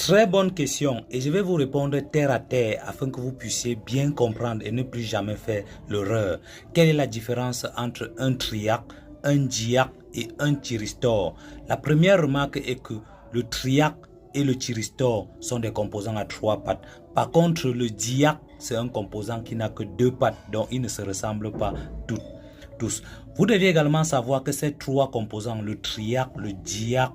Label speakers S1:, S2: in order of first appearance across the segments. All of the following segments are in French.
S1: Très bonne question et je vais vous répondre terre à terre afin que vous puissiez bien comprendre et ne plus jamais faire l'erreur. Quelle est la différence entre un triac, un diac et un thyristor? La première remarque est que le triac et le thyristor sont des composants à 3 pattes. Par contre, le diac, c'est un composant qui n'a que 2 pattes, donc ils ne se ressemblent pas tous. Vous devez également savoir que ces 3 composants, le triac, le diac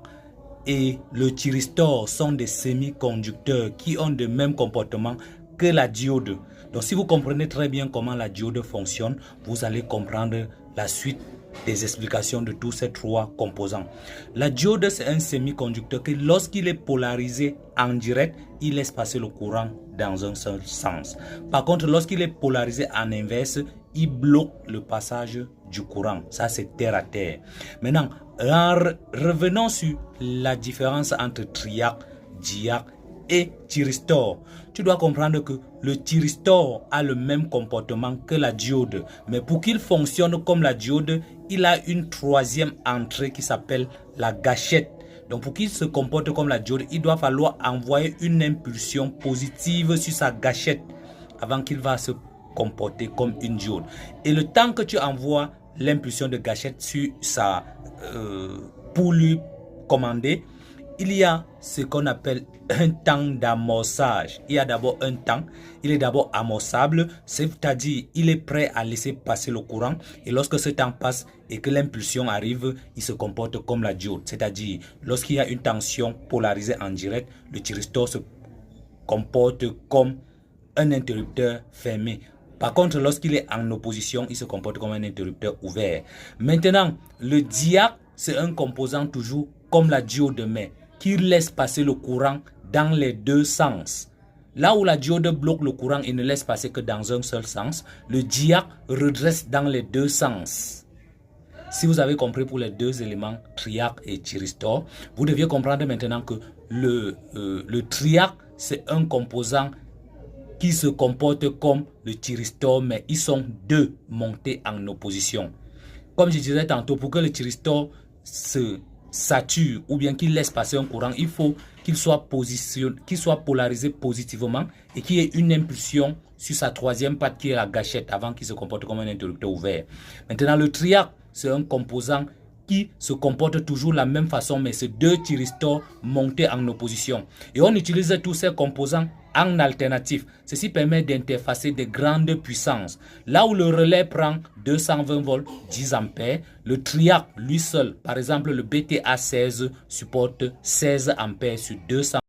S1: et le thyristor, sont des semi-conducteurs qui ont le même comportement que la diode. Donc si vous comprenez très bien comment la diode fonctionne, vous allez comprendre la suite des explications de tous ces 3 composants. La diode, c'est un semi-conducteur que lorsqu'il est polarisé en direct, il laisse passer le courant dans un seul sens. Par contre, lorsqu'il est polarisé en inverse, il bloque le passage du courant. Ça, c'est terre à terre. Maintenant, revenons sur la différence entre triac, diac et thyristor. Tu dois comprendre que le thyristor a le même comportement que la diode. Mais pour qu'il fonctionne comme la diode, il a une 3e entrée qui s'appelle la gâchette. Donc pour qu'il se comporte comme la diode, il doit falloir envoyer une impulsion positive sur sa gâchette avant qu'il va se comporter comme une diode. Et le temps que tu envoies l'impulsion de gâchette sur sa pour lui commander, il y a ce qu'on appelle un temps d'amorçage. Il y a d'abord un temps, il est d'abord amorçable, c'est-à-dire il est prêt à laisser passer le courant, et lorsque ce temps passe et que l'impulsion arrive, il se comporte comme la diode, c'est-à-dire lorsqu'il y a une tension polarisée en direct, le thyristor se comporte comme un interrupteur fermé. Par contre, lorsqu'il est en opposition, il se comporte comme un interrupteur ouvert. Maintenant, le diac, c'est un composant toujours comme la diode, mais qui laisse passer le courant dans les 2 sens. Là où la diode bloque le courant et ne laisse passer que dans un seul sens, le diac redresse dans les 2 sens. Si vous avez compris pour les 2 éléments, triac et thyristor, vous deviez comprendre maintenant que le triac, c'est un composant qui se comportent comme le thyristor, mais ils sont 2 montés en opposition. Comme je disais tantôt, pour que le thyristor se sature ou bien qu'il laisse passer un courant, il faut qu'il soit polarisé positivement et qu'il y ait une impulsion sur sa 3e patte qui est la gâchette avant qu'il se comporte comme un interrupteur ouvert. Maintenant, le triac, c'est un composant qui se comporte toujours de la même façon, mais c'est 2 thyristors montés en opposition. Et on utilise tous ces composants en alternatif. Ceci permet d'interfacer des grandes puissances. Là où le relais prend 220 volts, 10 ampères, le triac, lui seul, par exemple le BTA16, supporte 16 ampères sur 200.